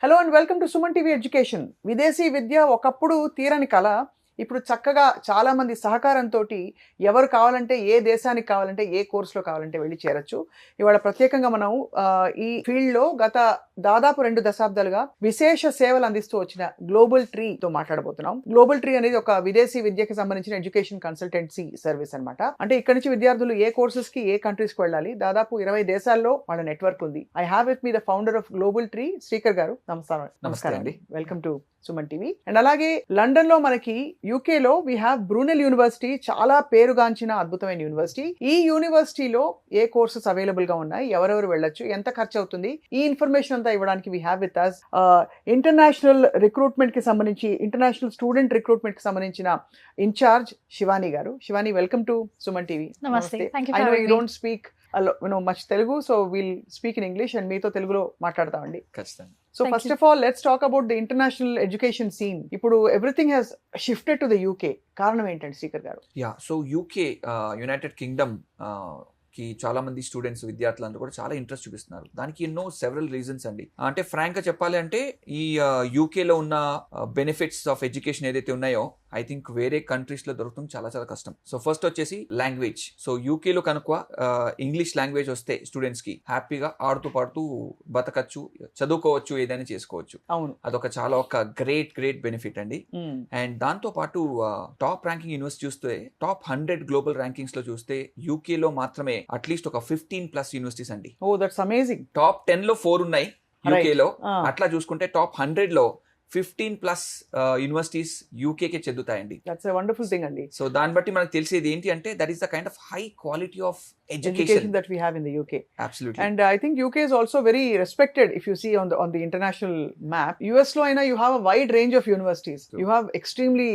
Hello and welcome to Suman TV education. విదేశీ విద్య ఒకప్పుడు తీరని కళ. ఇప్పుడు చక్కగా చాలామంది సహకారంతో ఎవరు కావాలంటే ఏ దేశానికి కావాలంటే ఏ కోర్సులో కావాలంటే వెళ్ళి చేరొచ్చు. ఇవాళ ప్రత్యేకంగా మనం ఈ ఫీల్డ్లో గత దాదాపు 2 దశాబ్దాలుగా విశేష సేవలు అందిస్తూ వచ్చిన గ్లోబల్ ట్రీతో మాట్లాడబోతున్నాం. గ్లోబల్ ట్రీ అనేది ఒక విదేశీ విద్యకి సంబంధించిన ఎడ్యుకేషన్ కన్సల్టెన్సీ సర్వీస్ అన్నమాట. అంటే ఇక్కడ నుంచి విద్యార్థులు ఏ కోర్సెస్ కి ఏ కంట్రీస్ కి వెళ్ళాలి, దాదాపు 20 దేశాల్లో వాళ్ళ నెట్వర్క్ ఉంది. I have with me the founder of global tree, Srikar గారు. నమస్కారం అండి. Welcome to Suman TV. And అలాగే లండన్ లో మనకి యూకేలో వీ హ్యావ్ బ్రూనెల్ యూనివర్సిటీ, చాలా పేరుగాంచిన అద్భుతమైన యూనివర్సిటీ. ఈ యూనివర్సిటీలో ఏ కోర్సెస్ అవైలబుల్ గా ఉన్నాయి, ఎవరెవరు వెళ్ళొచ్చు, ఎంత ఖర్చు అవుతుంది, ఈ ఇన్ఫర్మేషన్ అంతా ఇవ్వడానికి we have with us international recruitment కి సంబంధించి, ఇంటర్నేషనల్ స్టూడెంట్ రిక్రూట్మెంట్ కి సంబంధించిన incharge Shivani garu. Shivani, welcome to Suman TV. నమస్తే. I know you don't speak much Telugu, so we'll speak in English and మీతో తెలుగులో మాట్లాడతామండి. ఖచ్చితంగా. So first of all, let's talk about the international education scene. ఇప్పుడు everything has shifted to the UK. కారణం ఏంటండి శ్రీకర్ గారు? So UK, United Kingdom కి చాలా మంది స్టూడెంట్స్, విద్యార్థులందరూ కూడా చాలా ఇంట్రెస్ట్ చూపిస్తున్నారు. దానికి ఎన్నో సెవరల్ రీజన్స్ అండి. అంటే ఫ్రాంక్ గా చెప్పాలి అంటే ఈ యూకేలో ఉన్న బెనిఫిట్స్ ఆఫ్ ఎడ్యుకేషన్ ఏదైతే ఉన్నాయో ఐ థింక్ వేరే కంట్రీస్ లో దొరకడం చాలా చాలా కష్టం. సో ఫస్ట్ వచ్చేసి లాంగ్వేజ్. సో యూకేలో కనుక ఇంగ్లీష్ లాంగ్వేజ్ వస్తే స్టూడెంట్స్ కి హ్యాపీగా ఆడుతూ పాడుతూ బతకచ్చు, చదువుకోవచ్చు, ఏదైనా చేసుకోవచ్చు. అవును, అదొక చాలా ఒక గ్రేట్ బెనిఫిట్ అండి. అండ్ దాంతో పాటు టాప్ ర్యాంకింగ్ యూనివర్సిటీ చూస్తే టాప్ 100 గ్లోబల్ ర్యాంకింగ్స్ లో చూస్తే యూకేలో మాత్రమే అట్లీస్ట్ ఒక 15+ యూనివర్సిటీస్ అండి. ఓ, దట్స్ అమేజింగ్. టాప్ 10 లో 4 ఉన్నాయి యూకేలో. అట్లా చూసుకుంటే టాప్ 100 లో 15+ యూనివర్సిటీస్ యూకేకే చెందుతాయండి. దట్స్ ఎ వండర్ఫుల్ థింగ్ అండి. సో దాన్ని బట్టి మనకు తెలిసేది ఏంటి అంటే that is the kind of high quality of education that we have in the UK. Absolutely. And I think UK is also very respected if you see on the international map. US lo aina you have a wide range of universities. True. You have extremely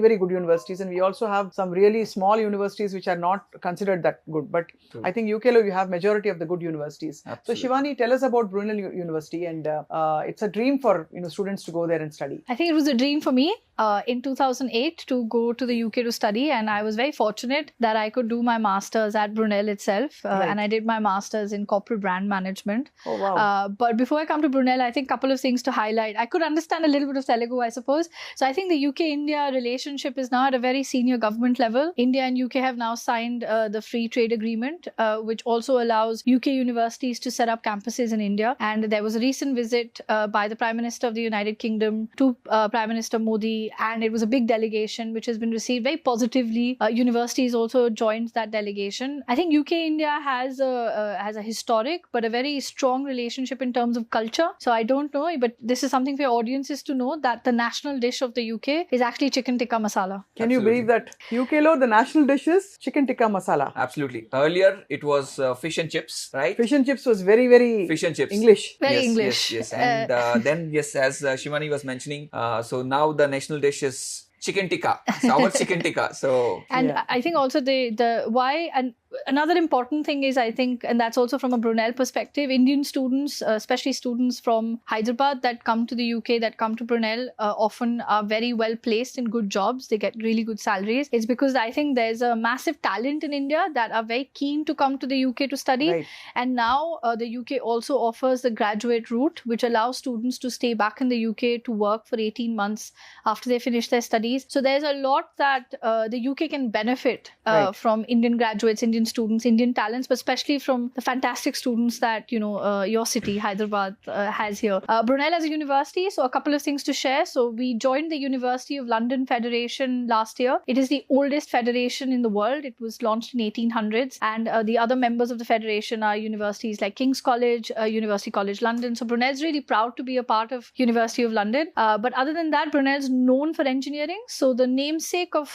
very good universities, and we also have some really small universities which are not considered that good, but True. I think UK lo you have majority of the good universities. Absolutely. So Shivani, tell us about Brunel University, and it's a dream for students to go there and study. I think it was a dream for me in 2008 to go to the UK to study, and I was very fortunate that I could do my masters at Brunel itself, right. And I did my masters in corporate brand management. Oh wow. But before I come to Brunel, I think a couple of things to highlight. I could understand a little bit of Telugu, I suppose. So I think the UK-India relationship is now at a very senior government level. India and UK have now signed the free trade agreement, which also allows UK universities to set up campuses in India. And there was a recent visit by the Prime Minister of the United Kingdom to Prime Minister Modi, and it was a big delegation which has been received very positively. Universities also joined that delegation. I think UK-India has a historic but a very strong relationship in terms of culture. So I don't know, but this is something for your audiences to know, that the national dish of the UK is actually chicken tikka masala. Can you believe that? UK lo the national dish is chicken tikka masala. Absolutely. Earlier it was fish and chips, right? Fish and chips was very fish and chips. English. Very yes, English. Yes. And then yes, as Shivani was mentioning, so now the national dish is chicken tikka, sour chicken tikka. So and yeah. I think also the why, and another important thing is, I think, and that's also from a Brunel perspective, Indian students, especially students from Hyderabad that come to the UK, that come to Brunel, often are very well placed in good jobs. They get really good salaries. It's because I think there's a massive talent in India that are very keen to come to the UK to study. Right. And now the UK also offers the graduate route, which allows students to stay back in the UK to work for 18 months after they finish their studies. So there's a lot that the UK can benefit right. from Indian graduates, Indian students, Indian talents, but especially from the fantastic students that your city Hyderabad has here. Brunel as a university, so a couple of things to share. So we joined the University of London Federation last year. It is the oldest federation in the world. It was launched in 1800s, and the other members of the federation are universities like King's College, University College London. So Brunel's really proud to be a part of University of London. But other than that, Brunel's known for engineering. So the namesake of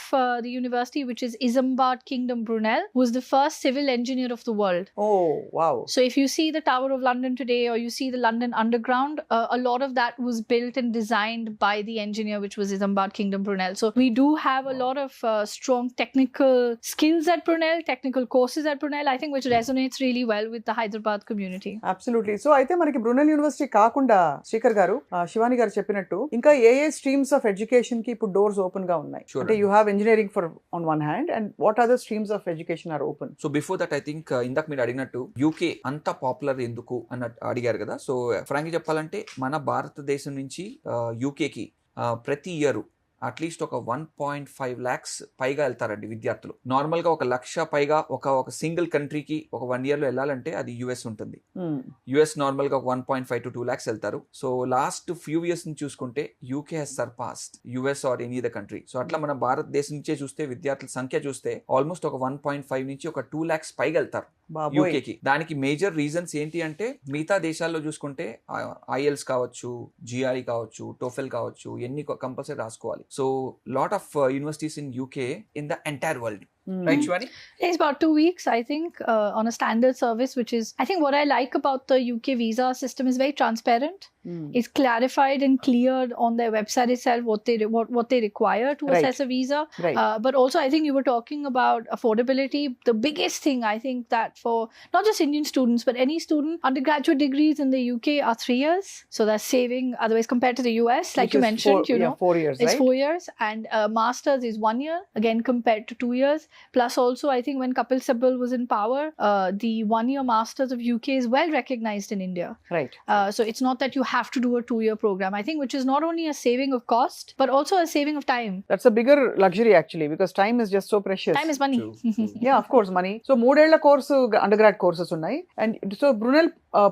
the university, which is Isambard Kingdom Brunel, was the first civil engineer of the world. Oh wow. So if you see the Tower of London today, or you see the London Underground, a lot of that was built and designed by the engineer, which was Isambard Kingdom Brunel. So we do have a lot of strong technical skills at Brunel, technical courses at Brunel, I think, which resonates really well with the Hyderabad community. Absolutely. So అయితే మనకి Brunel university కాకుండా శ్రీకర్ గారు, శివాని గారు చెప్పినట్టు ఇంకా ఏ streams of education కి ఇప్పుడు doors open గా ఉన్నాయి? అంటే you have engineering for on one hand, and what other streams of education or open? Open. So before that I think ఇందాక మీరు అడిగినట్టు యూకే అంత పాపులర్ ఎందుకు అన్నట్టు అడిగారు కదా. సో ఫ్రాంక్గా చెప్పాలంటే మన భారతదేశం నుంచి యూకేకి ప్రతి ఇయర్ అట్లీస్ట్ ఒక 1.5 lakhs పైగా వెళ్తారండి విద్యార్థులు. నార్మల్గా 1 లక్ష పైగా ఒక సింగిల్ కంట్రీకి ఒక 1 yearలో వెళ్ళాలంటే అది యుఎస్ ఉంటుంది. యుఎస్ నార్మల్గా ఒక 1.5 to 2 lakhs వెళ్తారు. సో లాస్ట్ ఫ్యూ ఇయర్స్ నుంచి చూసుకుంటే UK has surpassed US or any other country. So అట్లా మన భారతదేశం నుంచే చూస్తే విద్యార్థుల సంఖ్య చూస్తే ఆల్మోస్ట్ ఒక 1.5 నుంచి ఒక 2 lakhs పైగా వెళ్తారు యూకేకి. దానికి మేజర్ రీజన్స్ ఏంటి అంటే మిగతా దేశాల్లో చూసుకుంటే ఐఎల్స్ కావచ్చు, జిఆర్ఈ కావచ్చు, టోఫెల్ కావచ్చు, ఎన్ని కంపల్సరీ రాసుకోవాలి. So lot of universities in UK in the entire world. Right, Shivani? It's about 2 weeks, I think, on a standard service, which is, I think what I like about the UK visa system is very transparent. It's clarified and cleared on their website itself what they require to assess a visa. Right. But also, I think you were talking about affordability. The biggest thing, I think, that for not just Indian students, but any student, undergraduate degrees in the UK are 3 years. So that's saving, otherwise compared to the US, like Which you is mentioned, 4 years, it's right? 4 years. And master's is 1 year, again compared to 2 years. Plus also, I think when Kapil Sibal was in power, the 1-year masters of UK is well recognized in India. Right. So it's not that you have to do a 2-year program, I think, which is not only a saving of cost, but also a saving of time. That's a bigger luxury actually, because time is just so precious. Time is money. True. Yeah, of course, money. So 3 ఏళ్ల course undergrad courses ఉన్నాయి. And so Brunel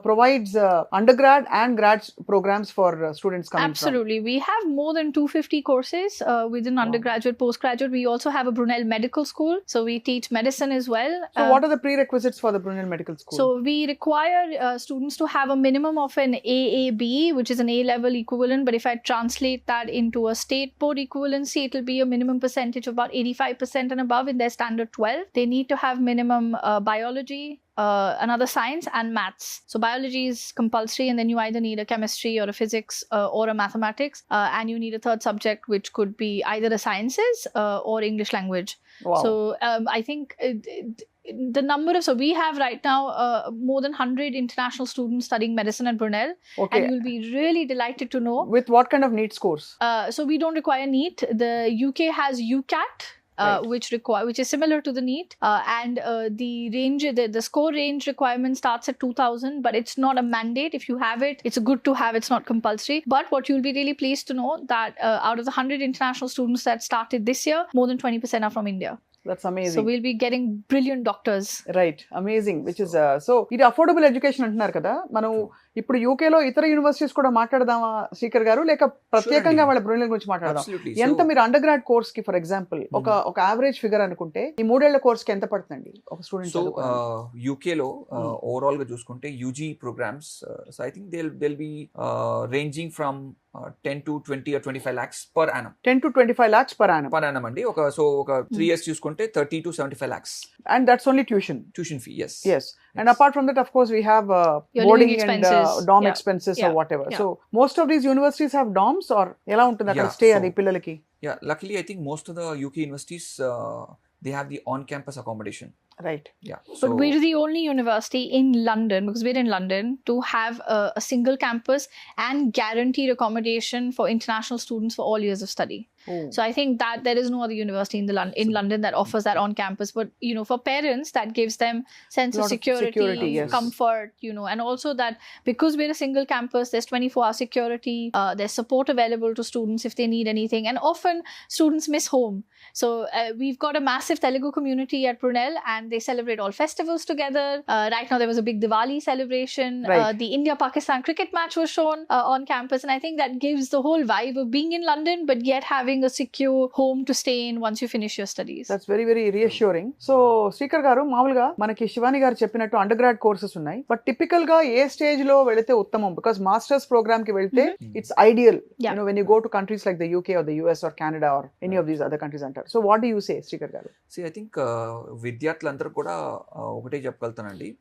provides undergrad and grad programs for students coming Absolutely. We have more than 250 courses within undergraduate, postgraduate. We also have a Brunel Medical School. So we teach medicine as well. from. So what are the prerequisites for the Brunel Medical School? So we require students to have a minimum of an AAB, which is an A-level equivalent. But if I translate that into a state board equivalency, it will be a minimum percentage of about 85% and above in their standard 12. They need to have minimum biology, another science and maths. So biology is compulsory, and then you either need a chemistry or a physics or a mathematics, and you need a third subject, which could be either a sciences or English language. Wow. So I think the number of, so we have right now more than 100 international students studying medicine at Brunel, Okay. and you'll be really delighted to know. With what kind of NEET scores? So we don't require NEET. The UK has UCAT. Right. Which is similar to the NEET, and the score range requirement starts at 2000, but it's not a mandate. If you have it, it's good to have. It's not compulsory. But what you'll be really pleased to know that out of the 100 international students that started this year, more than 20% are from India. That's amazing. So we'll be getting brilliant doctors. Right, amazing. Which is so ఇది affordable education అంటున్నారు కదా. మనం ఇప్పుడు యూకేలో ఇతర universities కూడా మాట్లాడదామా శ్రీకర్ గారు, లేక ప్రత్యేకంగా వాళ్ళ బ్రునెల్ గురించి మాట్లాడదాం? Absolutely. ఎంత మీరు అండర్ గ్రాడ్ కోర్స్ కి ఫర్ ఎగ్జాంపుల్ ఒక యావరేజ్ ఫిగర్ అనుకుంటే ఈ 3 ఏళ్ల కోర్స్ కి ఎంత పడుతుందండి ఒక స్టూడెంట్? సో యూకేలో ఓవరాల్ గా చూసుకుంటే UG programmes, so I think they be ranging from 10 to 20 or 25 lakhs per annum. 10 to 25 lakhs per annum. Per annum అండి. ఒక 3 years చూసుకుంటే 30 to 75 lakhs And that's only tuition. tuition fee. Yes. Yes. And apart from that, of course, we have Your boarding living and expenses. dorm Yeah. expenses or Yeah. whatever. Yeah. So most of these universities have dorms, or ఎలా ఉంటుంది అక్కడ Yeah. Stay So- అది పిల్లలకి? Yeah, luckily I think most of the UK universities they have the on campus accommodation. Right. Yeah. But we're the only university in London, because we're in London, to have a single campus and guaranteed accommodation for international students for all years of study. So I think that there is no other university in London that offers that on campus. But for parents, that gives them sense of Lot of security, security, yes. comfort, and also that because we're a single campus, there's 24-hour security. There's support available to students if they need anything, and often students miss home. So we've got a massive Telugu community at Brunel, and they celebrate all festivals together. Right now there was a big Diwali celebration. Right. The India-Pakistan cricket match was shown on campus, and I think that gives the whole vibe of being in London, but yet having a secure home to stay in once you finish your studies. That's very very reassuring. So Srikar గారు, మామూలుగా మనకి శివాని గారు చెప్పినట్టు under grad courses ఉన్నాయి, but typical గా ఏ stage లో వెళితే ఉత్తమం? బికాస్ మాస్టర్స్ ప్రోగ్రామ్ కి వెళ్తే it's ideal Yeah. When you go to countries like the UK or the US or Canada or any of these other countries అంటారు. So what do you say Srikar garu? See, I think విద్యార్థులందరూ కూడా ఒకటే చెప్పగలుగుతానండి.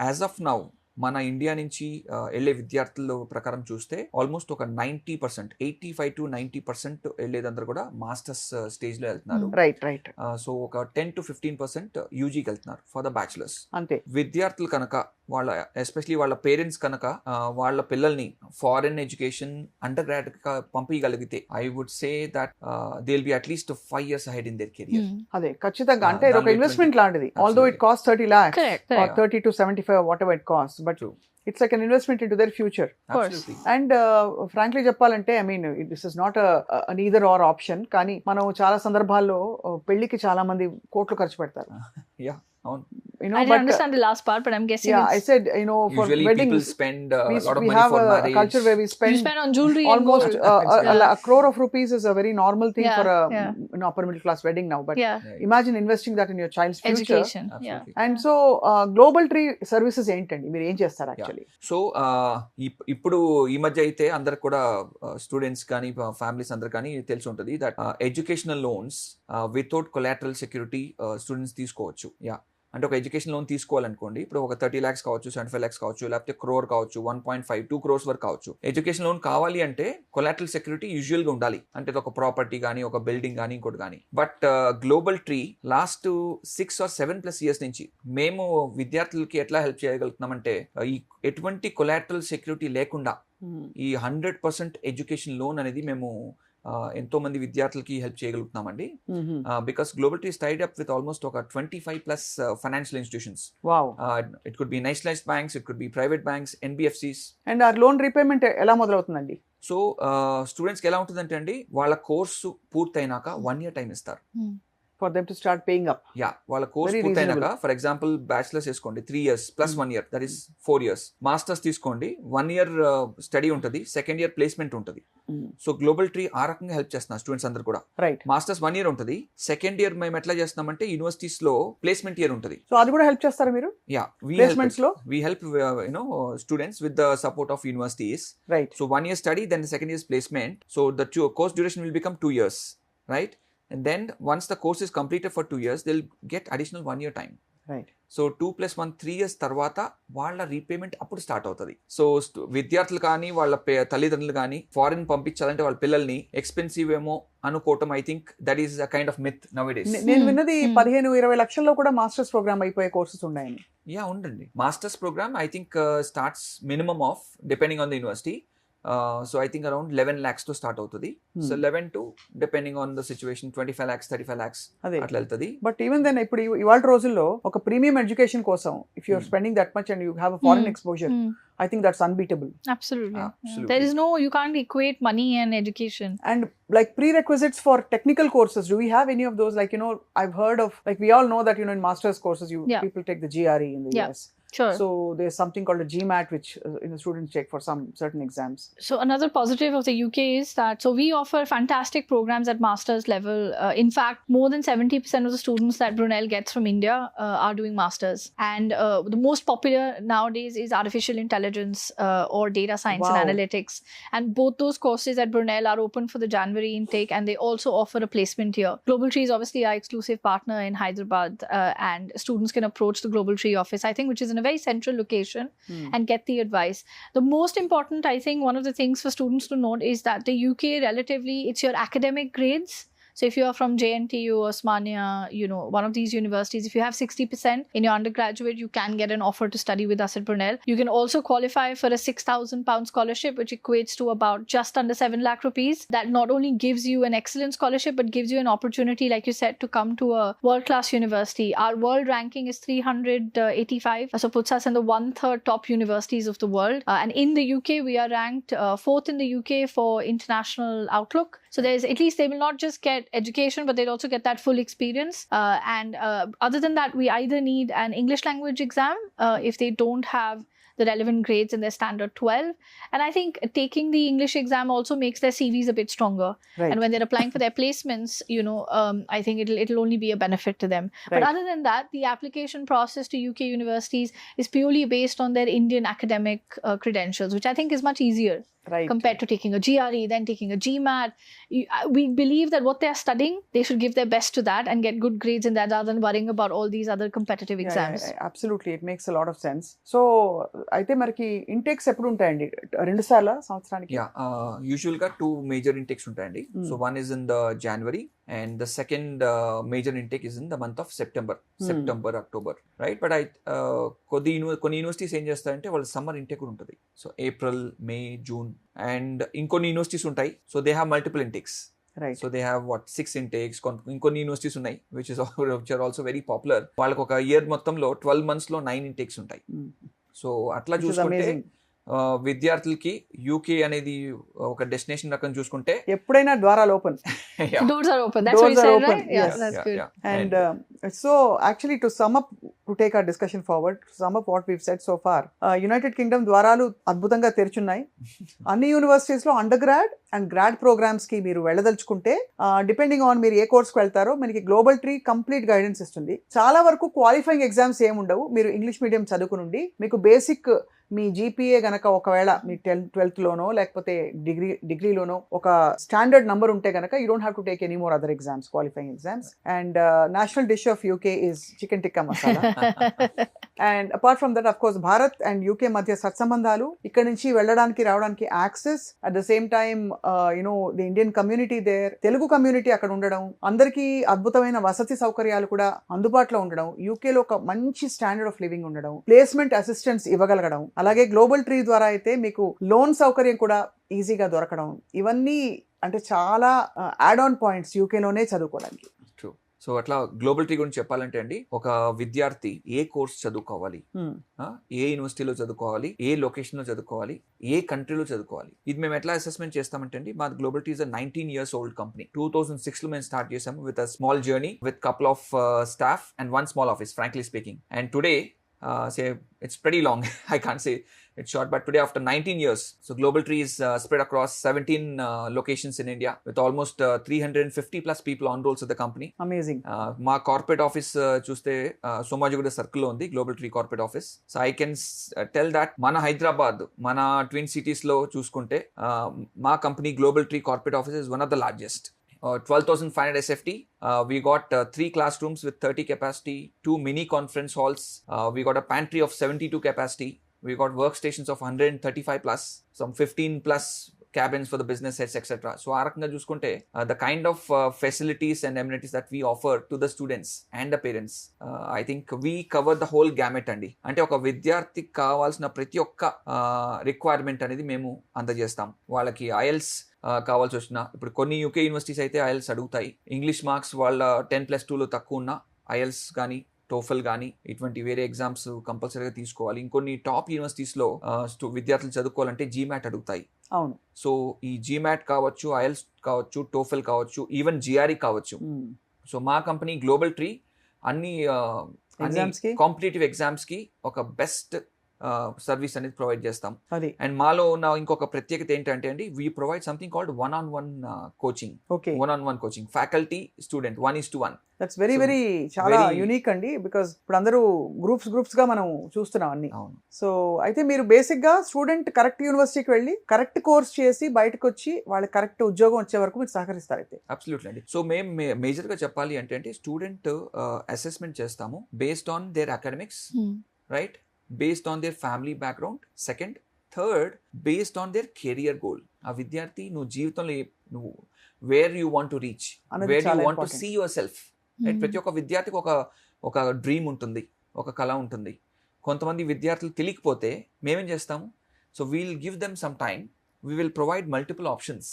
As of now మన India నుంచి వెళ్ళే విద్యార్థుల ప్రకారం చూస్తే ఆల్మోస్ట్ ఒక 90%, 85 to 90% వెళ్ళేదందరూ కూడా మాస్టర్స్ స్టేజ్ లో వెళ్తున్నారు. రైట్. సో ఒక 10 to 15% యూజీకి వెళ్తున్నారు ఫర్ ద బ్యాచులర్స్. అంతే. విద్యార్థులు కనుక వాళ్ళ ఎస్పెషలీ వాళ్ళ పేరెంట్స్ కనుక వాళ్ళ పిల్లల్ని ఫారెన్ ఎడ్యుకేషన్ అండర్ గ్రాడ్ పంపించగలిగితే I would say that they will be at least 5 years ahead in their career. అదే ఖచ్చితంగా, అంటే ఇది ఒక దానిలో ఇన్వెస్ట్మెంట్ లాంటిది. Although it cost 30 lakhs Correct, or correct. 30 to 75 whatever it costs, but True. it's like an investment into their future. course. Absolutely. And frankly చెప్పాలంటే, I mean this is not an either or option, కానీ మనం చాలా సందర్భాల్లో పెళ్లికి చాలా మంది కోట్లు ఖర్చు పెడతారు. Yeah, అవును. You know, I didn't but understand the last part, but I'm guessing yeah, I it's, said, you know, for Usually weddings people spend a we, lot of we money have for a marriage. culture where we you spend spend on jewelry almost and gold. a crore of rupees is a very normal thing Yeah, for a yeah. upper middle class wedding now, but Yeah, Yeah, imagine investing that in your child's future. education. Yeah. absolutely. And so global tree services ఏంటండి, మీరు ఏం చేస్తారు actually? So ఇప్పుడు ఈ మధ్య అయితే అందరికి కూడా స్టూడెంట్స్ కానీ ఫ్యామిలీస్ అందరు కానీ తెలిసి ఉంటుంది that educational loans without collateral security students తీసుకోవచ్చు. యా, అంటే ఒక ఎడ్యుకేషన్ లోన్ తీసుకోవాలనుకోండి, ఇప్పుడు ఒక 30 lakhs కావచ్చు, 75 lakhs కావచ్చు, లేకపోతే crore కావచ్చు, 1.5 2 crores వరకు కావచ్చు. ఎడ్యుకేషన్ లోన్ కావాలి అంటే కొలాటరల్ సెక్యూరిటీ యూజువల్ గా ఉండాలి, అంటే ఒక ప్రాపర్టీ కానీ, ఒక బిల్డింగ్ కానీ, ఇంకోటి కానీ. But global tree last 6 or 7+ years నుంచి మేము విద్యార్థులకి ఎట్లా హెల్ప్ చేయగలుగుతున్నామంటే, ఈ ఎటువంటి కొలాటరల్ సెక్యూరిటీ లేకుండా ఈ 100% ఎడ్యుకేషన్ లోన్ అనేది మేము ఎంతో మంది విద్యార్థులకి హెల్ప్ చేయగలుగుతున్నామండి. Because Global Tree tied up with almost ఒక 25+ financial institutions. Wow. It could be nationalised banks, it could be private banks, NBFCs. And ఆ లోన్ రీపేమెంట్ ఎలా మొదలవుతుందండి? సో స్టూడెంట్స్కి ఎలా ఉంటుందంటే అండి, వాళ్ళ కోర్సు పూర్తయినాక 1 year టైం ఇస్తారు. For them to start paying up. Yeah, వాళ్ళ కోర్స్ Very పూర్తయినాక, reasonable. ఫర్ ఎగ్జాంపుల్ బ్యాచిలర్స్ వేసుకోండి 3 years plus 1 year, that is 4 years. Masters తీసుకోండి, 1 year స్టడీ ఉంటుంది, 2nd year ప్లేస్మెంట్ ఉంటుంది. సో గ్లోబల్ ట్రీ ఆ రకంగా హెల్ప్ చేస్తున్నారు స్టూడెంట్స్ అందరు కూడా. రైట్. మాస్టర్స్ 1 year ఉంటుంది, 2nd year మేము ఎట్లా చేస్తున్నామంటే యూనివర్సిటీస్ లో ప్లేస్మెంట్ ఇయర్ ఉంటుంది. సో అది కూడా హెల్ప్ చేస్తారా మీరు యా, ప్లేస్మెంట్స్ లో? we help students with the support of universities. Right. So 1 year study, then the 2nd year's placement. So the course duration will become 2 years, right? And then once the course is completed for 2 years, they'll get additional 1 year time. Right. So 2 + 1 3 years తర్వాత వాళ్ళ repayment అప్పుడు start అవుతుంది. So విద్యార్థులు కానీ, వాళ్ళ తల్లిదండ్రులు కానీ foreign పంపించాలంటే వాళ్ళ పిల్లల్ని ఎక్స్పెన్సివ్ ఏమో అనుకోవటం, I think that is a kind of myth now it is. నేను విన్నది 15-20 లక్షల్లో కూడా మాస్టర్స్ ప్రోగ్రామ్ అయిపోయే కోర్సెస్ ఉన్నాయని. యా, ఉండండి. Masters programme I think starts minimum of, depending on the university. So I think around 11 lakhs to start అవుతుంది. So 11 to, depending on the situation, 25 lakhs 35 lakhs అదే. అట్లా వెళ్తుంది. బట్ ఈవెన్ దెన్ ఇప్పుడు ఇవాళ రోజుల్లో ఒక ప్రీమియం ఎడ్యుకేషన్ కోసం if you are spending that much and you have a foreign exposure, I think that's unbeatable. Absolutely. Absolutely. There is no, you can't equate money and education. And like prerequisites for technical courses, do we have any of those? Like, I've heard of, like, we all know that, in master's courses, Yeah. people take the GRE in the Yeah. US. Sure. So there's something called a GMAT, which students take for some certain exams. So another positive of the UK is that, so we offer fantastic programs at master's level. In fact, more than 70% of the students that Brunel gets from India are doing masters. And the most popular nowadays is artificial intelligence or data science and Wow. analytics. And both those courses at Brunel are open for the January intake, and they also offer a placement here. Global Tree is obviously our exclusive partner in Hyderabad, and students can approach the Global Tree office, I think, which is in a very central location, and get the advice. The most important, I think, one of the things for students to note is that the UK, relatively, it's your academic grades. So if you are from JNTU, Osmania, one of these universities, if you have 60% in your undergraduate, you can get an offer to study with us at Brunel. You can also qualify for a £6,000 scholarship, which equates to about just under 7 lakh rupees. That not only gives you an excellent scholarship, but gives you an opportunity, like you said, to come to a world-class university. Our world ranking is 385, so puts us in the 1/3 top universities of the world. And in the UK, we are ranked 4th in the UK for international outlook. So there's, at least they will not just get education, but they'll also get that full experience. And other than that, we either need an English language exam if they don't have the relevant grades in their standard 12. And I think taking the English exam also makes their CVs a bit stronger. Right. And when they're applying for their placements, I think it'll only be a benefit to them. But Right. other than that, the application process to UK universities is purely based on their Indian academic credentials, which I think is much easier. Right. Compared to taking a GRE, then taking a GMAT. We believe that what they're studying, they should give their best to that and get good grades in that, rather than worrying about all these other competitive exams. Absolutely, it makes a lot of sense. So అయితే మనకి intakes ఎప్పుడు ఉంటాయండి? 2 సార్లు సంవత్సరానికి? Yeah, usual గా 2 major intakes ఉంటాయండి. So 1 is in the January and the second major intake is in the month of September, October, right? But కొన్ని universities ఏం చేస్తారంటే వాళ్ళ సమ్మర్ ఇంటేక్ కూడా ఉంటుంది. So April, May, June, and ఇంకొన్ని universities ఉంటాయి. So they have multiple intakes. Right. So they have 6 intakes. ఇంకొన్ని universities ఉన్నాయి which are also very popular. వాళ్ళకి ఒక ఇయర్ మొత్తంలో 12 months లో 9 intakes ఉంటాయి. సో అట్లా చూసుకుంటే విద్యార్థులకి యూకే అనేది ఒక డెస్టినేషన్ రకం చూసుకుంటే ఎప్పుడైనా ద్వారాలు open. Doors are open. That's what you said, right? Yeah, Yes. that's good. And so actually to sum up, to take our discussion forward, to sum up what we've said so far, United Kingdom ద్వారాలు అద్భుతంగా తెరిచున్నాయి. అన్ని universities లో undergrad and grad programmes కి మీరు వెళ్ళదలుచుకుంటే depending on మీరు ఏ కోర్స్కి వెళ్తారో మనకి గ్లోబల్ ట్రీ కంప్లీట్ గైడెన్స్ ఇస్తుంది. చాలా వరకు క్వాలిఫైయింగ్ ఎగ్జామ్స్ ఏముండవు. మీరు ఇంగ్లీష్ మీడియం చదువుకునుండి మీకు బేసిక్ మీ జీపీఏ గనక ఒకవేళ మీ 12th లోనో లేకపోతే డిగ్రీలోనో ఒక స్టాండర్డ్ నంబర్ ఉంటే గనక you don't have to take any more other exams, qualifying exams. And national dish of UK is chicken tikka masala. And apart from that, of course Bharat and UK మధ్య సత్సంబంధాలు, ఇక్కడ నుంచి వెళ్ళడానికి రావడానికి access, at the same time you know the Indian community there, Telugu community అక్కడ ఉండడం, అందరికీ అద్భుతమైన వసతి సౌకర్యాలు కూడా అందుబాటులో ఉండడం, యూకేలో ఒక మంచి స్టాండర్డ్ ఆఫ్ లివింగ్ ఉండడం, ప్లేస్మెంట్ అసిస్టెన్స్ ఇవ్వగలగడం, అలాగే గ్లోబల్ ట్రీ ద్వారా అయితే మీకు లోన్ సౌకర్యం కూడా ఈజీగా దొరకడం, ఇవన్నీ అంటే చాలా యాడ్ ఆన్ పాయింట్స్ యూకేలోనే చదువుకోవడానికి. సో అట్లా గ్లోబల్ ట్రీ గురించి చెప్పాలంటే అండి, ఒక విద్యార్థి ఏ కోర్స్ చదువుకోవాలి, ఏ యూనివర్సిటీలో చదువుకోవాలి, ఏ లొకేషన్ లో చదువుకోవాలి, ఏ కంట్రీలో చదువుకోవాలి, ఇది మేము ఎట్లా అసెస్మెంట్ చేస్తామంటే అండి, మా global tree is 19 years old company. 2006 లో మేము స్టార్ట్ చేసాము with a small journey with couple of staff and 1 small office, frankly speaking. And today say it's pretty long. I can't say it's short, but today after 19 years, so Global Tree is spread across 17 locations in India with almost 350 plus people on rolls of the company. Amazing. మా corporate office చూస్తే Somajiguda circle లో ఉంది global tree corporate office. So I can tell that మన హైదరాబాద్, మన twin cities లో చూసుకుంటే మా company global tree corporate office is one of the largest. 12,500 SFT. We got 3 classrooms with 30 capacity, 2 mini conference halls. We got a pantry of 72 capacity. We got workstations of 135 plus, some 15 plus cabins for the business heads, etc. So ఆ రకంగా చూసుకుంటే the kind of facilities and amenities that we offer to the students and the parents, I think we cover the whole gamut అండి. అంటే ఒక విద్యార్థికి కావాల్సిన ప్రతి ఒక్క రిక్వైర్మెంట్ అనేది మేము అందజేస్తాం. వాళ్ళకి IELTS కావాల్సి వచ్చిన, ఇప్పుడు కొన్ని యూకే యూనివర్సిటీస్ అయితే IELTS అడుగుతాయి. ఇంగ్లీష్ మార్క్స్ వాళ్ళ 10+2లో తక్కువ ఉన్న IELTS కానీ టోఫెల్ కానీ ఇటువంటి వేరే ఎగ్జామ్స్ కంపల్సరీగా తీసుకోవాలి. ఇంకొన్ని టాప్ యూనివర్సిటీస్లో విద్యార్థులు చదువుకోవాలంటే GMAT అడుగుతాయి. అవును. సో ఈ GMAT కావచ్చు, IELTS కావచ్చు, టోఫెల్ కావచ్చు, ఈవెన్ GRE కావచ్చు. సో మా కంపెనీ గ్లోబల్ ట్రీ అన్ని కాంపిటేటివ్ ఎగ్జామ్స్ కి ఒక బెస్ట్ సర్వీస్ అనేది ప్రొవైడ్ చేస్తాం. అండ్ మాలో ఉన్న ఇంకొక ప్రత్యేకత ఏంటంటే అండి, we provide something called 1-on-1 coaching. 1-on-1 coaching, faculty student 1:1. That's very very చాలా యూనిక్ అండి, బికాస్ ఇప్పుడు అందరూ గ్రూప్స్ గా మనం చూస్తున్నాం అన్ని. సో అయితే మీరు బేసిక్ గా స్టూడెంట్ కరెక్ట్ యూనివర్సిటీకి వెళ్ళి కరెక్ట్ కోర్స్ చేసి బయటకు వచ్చి వాళ్ళ కరెక్ట్ ఉద్యోగం వచ్చే వరకు మీరు సహకరిస్తారు అయితే? అబ్సల్యూట్లీ అండి. సో మేము మేజర్ గా చెప్పాలి అంటే స్టూడెంట్ అసెస్మెంట్ చేస్తాము based on their academics, right, based on their family background, second, third, based on their career goal. ఆ విద్యార్థి నువ్వు జీవితంలో నువ్వు where you want to reach, where you want to see yourself. ప్రతి ఒక్క విద్యార్థికి ఒక డ్రీమ్ ఉంటుంది, ఒక కళ ఉంటుంది. కొంతమంది విద్యార్థులు తెలియకపోతే మేమేం చేస్తాము, so we'll give them some time, we will provide multiple options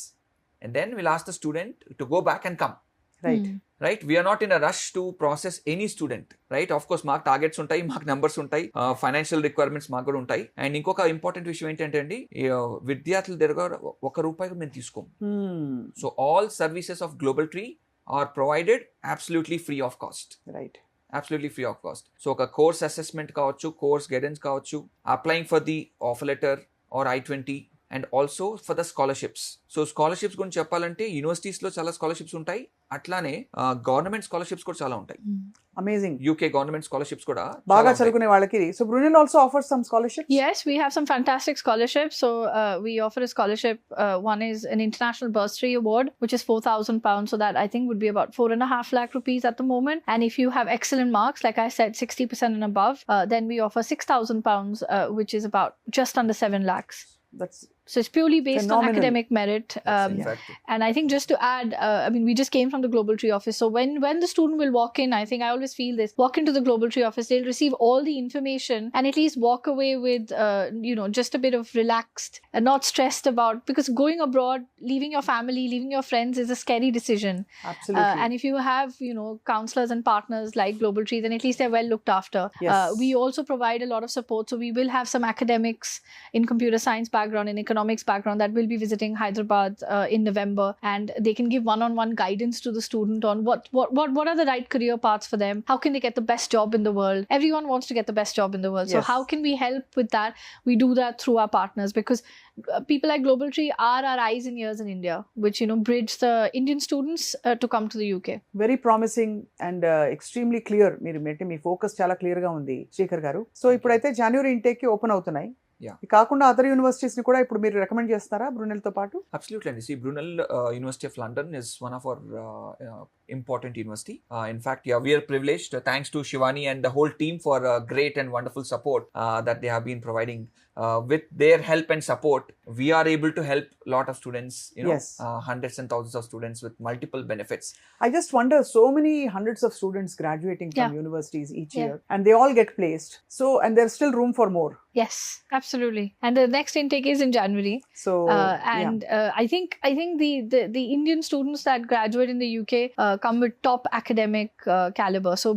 and then will ask the student to go back and come. Right, we are not in a rush to process any student, right? Of course మాకు targets ఉంటాయి, మాకు numbers ఉంటాయి, financial requirements మాకు కూడా ఉంటాయి. And ఇంకొక important విషయం ఏంటంటే అండి, విద్యార్థుల దగ్గర ₹1 మేము తీసుకోము. So all services of global tree are provided absolutely free of cost. Right, absolutely free of cost. So ఒక కోర్స్ అసెస్మెంట్ కావచ్చు, కోర్స్ గైడెన్స్ కావచ్చు, applying for the offer letter or I-20, and also for the scholarships. So scholarships గురించి చెప్పాలంటే universities లో చాలా scholarships ఉంటాయి, అట్లానే government scholarships కూడా చాలా ఉంటాయి. అమేజింగ్. యూకే గవర్నమెంట్ స్కాలర్షిప్స్ కూడా బాగా చదువుకునే వాళ్ళకి. So Brunel also offers some scholarships? Yes, we have some fantastic scholarships. So we offer a scholarship. One is an international bursary award, which is £4,000. So that I think would be about 4.5 lakh rupees at the moment. And if you have excellent marks, like I said, 60% and above, then we offer £6,000, which is about just under 7 lakhs. That's So it's purely based on Phenomenal. academic merit. That's in fact. And I think just to add, I mean, we just came from the Global Tree office. So when the student will walk in, I think I always feel this, walk into the Global Tree office, they'll receive all the information and at least walk away with, just a bit of relaxed and not stressed about, because going abroad, leaving your family, leaving your friends is a scary decision. Absolutely. And if you have, counselors and partners like Global Tree, then at least they're well looked after. Yes. We also provide a lot of support. So we will have some academics in computer science background, in economics background that will be visiting Hyderabad in November, and they can give one-on-one guidance to the student on what are the right career paths for them. How can they get the best job in the world? Everyone wants to get the best job in the world. So Yes. how can we help with that? We do that through our partners, because people like Global Tree are our eyes and ears in India, which bridge the Indian students to come to the UK. Very promising and extremely clear. మీరు మీ focus చాలా clear గా ఉంది శ్రీకర్ గారు. So ఇప్పుడైతే జనవరి intake కి open అవుతున్నాయి. Yeah. ఇది కాకుండా అదర్ యూనివర్సిటీస్ ని కూడా ఇప్పుడు మీరు రికమెండ్ చేస్తారా బ్రూనెల్ తో పాటు? Absolutely. And see, Brunel University of London is one of our important university. In fact, yeah, we are privileged. Thanks to Shivani and the whole team for great and wonderful support that they have been providing. With their help and support, we are able to help a lot of students. Yes. Hundreds and thousands of students with multiple benefits. I just wonder, so many hundreds of students graduating from Yeah. universities each Yeah. year, and they all get placed. So, and there's still room for more. Yes, absolutely. And the next intake is in January. So, I think the Indian students that graduate in the UK come with top academic caliber. So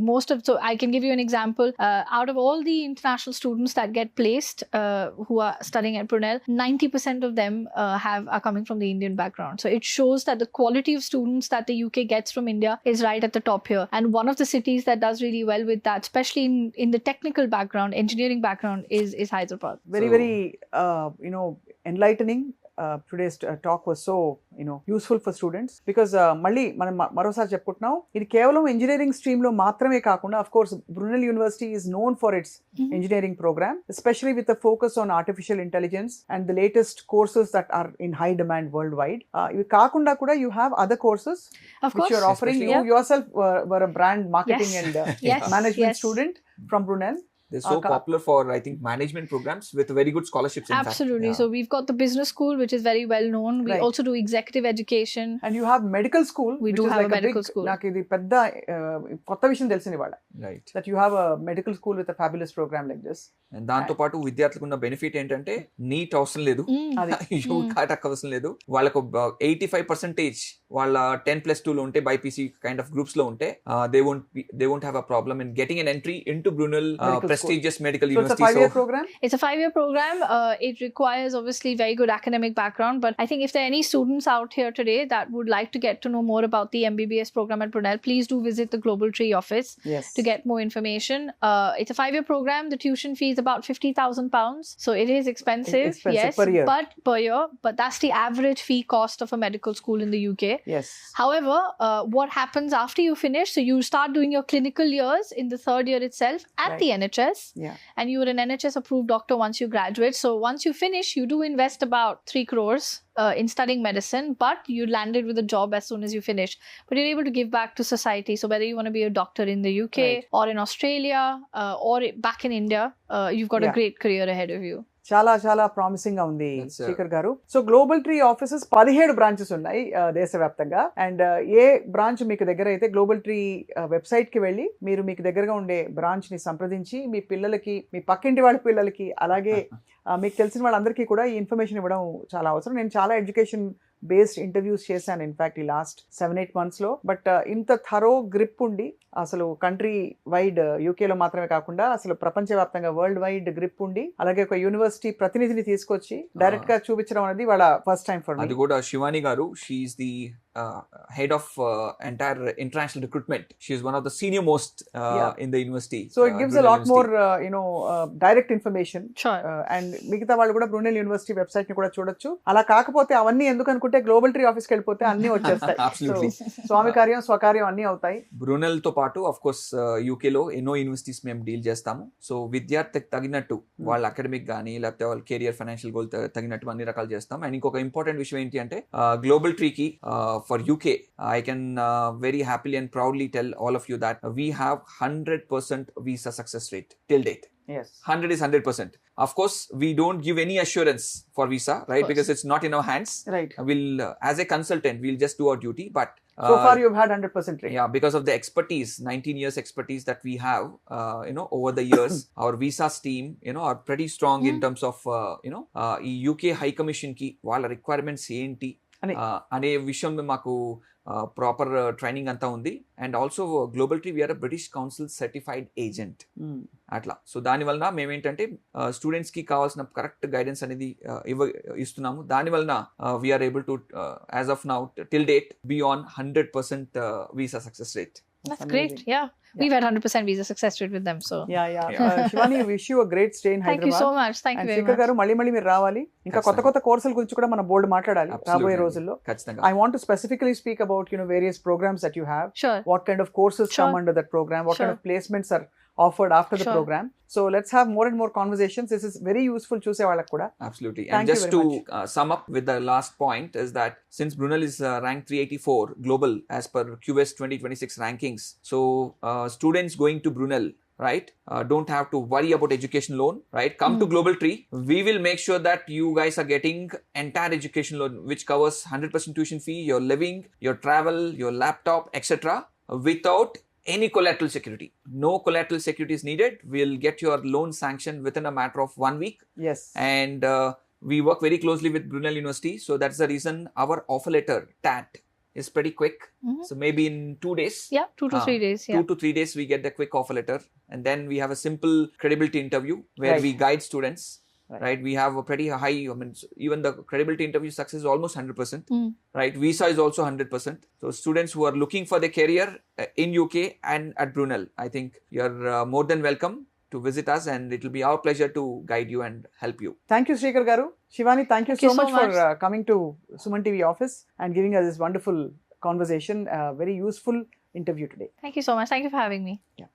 I can give you an example. Out of all the international students that get placed who are studying at Brunel, 90% of them are coming from the Indian background. So it shows that the quality of students that the UK gets from India is right at the top here. And one of the cities that does really well with that, especially in the technical background, engineering background, is Hyderabad. very enlightening. Today's talk was so useful for students, because మళ్ళీ మనం మరోసారి చెప్పుకుంటున్నాం, ఇది కేవలం engineering stream లో మాత్రమే కాకుండా, of course Brunel University is known for its engineering program, especially with a focus on artificial intelligence and the latest courses that are in high demand worldwide. ఇవి కాకుండా కూడా you have other courses Of which course. you are offering. Especially- You yourself were a brand marketing Yes. and Yes. management Yes. student from Brunel. They're so popular for, I think, management programs with very good scholarships. In Absolutely. Fact. So we've got the business school, which is very well known. We Right. also do executive education. And you have medical school. We which do is have like a medical school. నాకు ఇది పెద్ద కొత్త విషయం తెలిసింది ఇవాళ, Right. that you have a medical school with a fabulous program like this. And దాంతో పాటు విద్యార్థులకు ఉన్న బెనిఫిట్ ఏంటంటే నీట్ అవసరం లేదు, అది కాటక్ అవసరం లేదు. వాళ్ళకు 85% వాళ్ళ 10+2 లో ఉంటే బైపీసీ కైండ్ ఆఫ్ గ్రూప్స్ లో ఉంటే they won't have a problem in getting an entry into Brunel Medical prestigious medical so it's a university. 5-year program. It's a 5-year program. It requires obviously very good academic background. But I think if there are any students out here today that would like to get to know more about the MBBS program at Brunel, please do visit the Global Tree office Yes. to get more information. It's a 5-year program. The tuition fee is about £50,000. So it is expensive. Expensive Yes, per year. per year. But that's the average fee cost of a medical school in the UK. Yes. However, what happens after you finish? So you start doing your clinical years in the 3rd year itself at Right. the NHS. Yeah. And you're an NHS approved doctor once you graduate. So once you finish, you do invest about 3 crores in studying medicine, but you landed with a job as soon as you finish. But you're able to give back to society. So whether you want to be a doctor in the UK Right. or in Australia or back in India, you've got a Yeah. great career ahead of you. చాలా చాలా promising గా ఉంది That's, Shekhar గారు. So global tree offices 17 branches ఉన్నాయి దేశవ్యాప్తంగా. And A branch మీకు దగ్గర అయితే గ్లోబల్ ట్రీ వెబ్సైట్ కి వెళ్ళి మీరు మీకు దగ్గరగా ఉండే బ్రాంచ్ ని సంప్రదించి మీ పిల్లలకి, మీ పక్కింటి వాళ్ళ పిల్లలకి, అలాగే మీకు తెలిసిన వాళ్ళందరికీ కూడా ఈ ఇన్ఫర్మేషన్ ఇవ్వడం చాలా అవసరం. నేను చాలా ఎడ్యుకేషన్ బేస్డ్ ఇంటర్వ్యూస్ చేశాను ఇన్ఫాక్ట్ ఈ లాస్ట్ 7-8 months లో. బట్ ఇంత థరో గ్రిప్ ఉండి, అసలు కంట్రీ వైడ్ యూకేలో మాత్రమే కాకుండా అసలు ప్రపంచవ్యాప్తంగా వరల్డ్ వైడ్ గ్రిప్ ఉండి, అలాగే ఒక యూనివర్సిటీ ప్రతినిధిని తీసుకొచ్చి డైరెక్ట్ గా చూపించడం అనేది వాళ్ళ ఫస్ట్ టైం ఫర్ మీ. అది కూడా శివాని గారు, she's the head of entire international recruitment. She is one of the senior most in the university. So it gives a lot more direct information. Sure. And మిగతా వాళ్ళు కూడా బ్రూనెల్ university website ని కూడా చూడొచ్చు. అలా కాకపోతే అవన్నీ ఎందుకు అనుకుంటే గ్లోబల్ ట్రీ ఆఫీస్కి వెళ్ళిపోతే అన్ని వచ్చేస్తాయి. Absolutely. So, స్వామి కార్యం స్వకార్యం అన్ని అవుతాయి. బ్రూనెల్ తో పాటు ఆఫ్ కోర్స్ యూకే లో ఎన్నో యూనివర్సిటీస్ మేము డీల్ చేస్తాము. సో విద్యార్థికి తగినట్టు వాళ్ళ అకాడమిక్ కానీ లేకపోతే వాళ్ళ కెరియర్ ఫైనాన్షియల్ గోల్ తగినట్టు అన్ని రకాలు చేస్తాం. అండ్ ఇంకొక ఇంపార్టెంట్ విషయం ఏంటి అంటే global ట్రీకి for UK, I can very happily and proudly tell all of you that we have 100% visa success rate till date. Yes. 100 is 100%. of course we don't give any assurance for visa, right? course. Because it's not in our hands. Right. We'll as a consultant we'll just do our duty, but So far you've had 100% training. yeah, because of the expertise, 19 years expertise that we have, over the years, our visas team, are pretty strong in terms of, ఈ UK High Commission కి వాళ్ళ requirements ఏంటి అనే విషయం మాకు proper training అంతా ఉంది. And also global tree we're British council certified agent అట్లా. సో దాని వలన మేమేంటంటే స్టూడెంట్స్ కి కావాల్సిన కరెక్ట్ గైడెన్స్ అనేది ఇస్తున్నాము. దాని వలన we're able to as of now till date be on 100% visa success rate. That's great. Yeah. We've had 100% visa success rate with them. So Shivani, wish you a great stay in thank Hyderabad. you so much. Thank you very Shekhar much. గారు మళ్ళీ మీరు రావాలి. ఇంకా కొత్త కోర్సుల గురించి కూడా మనం బోర్డు మాట్లాడాలి రాబోయే రోజుల్లో. ఖచ్చితంగా. I want to specifically speak about various programs that you have. Sure. What kind of courses come under that program? What kind of placements are offered after the program? So let's have more and more conversations. This is very useful chuse vallaki kuda. Absolutely. Thank And you just very to sum up with the last point is that since Brunel is ranked 384 global as per QS 2026 rankings, so students going to Brunel, right, don't have to worry about education loan, right? Come to Global Tree. We will make sure that you guys are getting entire education loan which covers 100% tuition fee, your living, your travel, your laptop, etc. without any collateral security. No collateral security is needed. We'll get your loan sanctioned within a matter of 1 week. Yes. And we work very closely with Brunel University. So that's the reason our offer letter, TAT, is pretty quick. So maybe in 2 days. Yeah, 2 to 3 days. Yeah. 2 to 3 days we get the quick offer letter. And then we have a simple credibility interview where we guide students. Right. We have a pretty high, even the credibility interview success is almost 100%. Right. Visa is also 100%. So students who are looking for their career in UK and at Brunel, I think you're more than welcome to visit us, and it will be our pleasure to guide you and help you. Thank you, Srikhar garu. Shivani, thank you so much for coming to Suman TV office and giving us this wonderful conversation. Very useful interview today. Thank you so much. Thank you for having me. Yeah.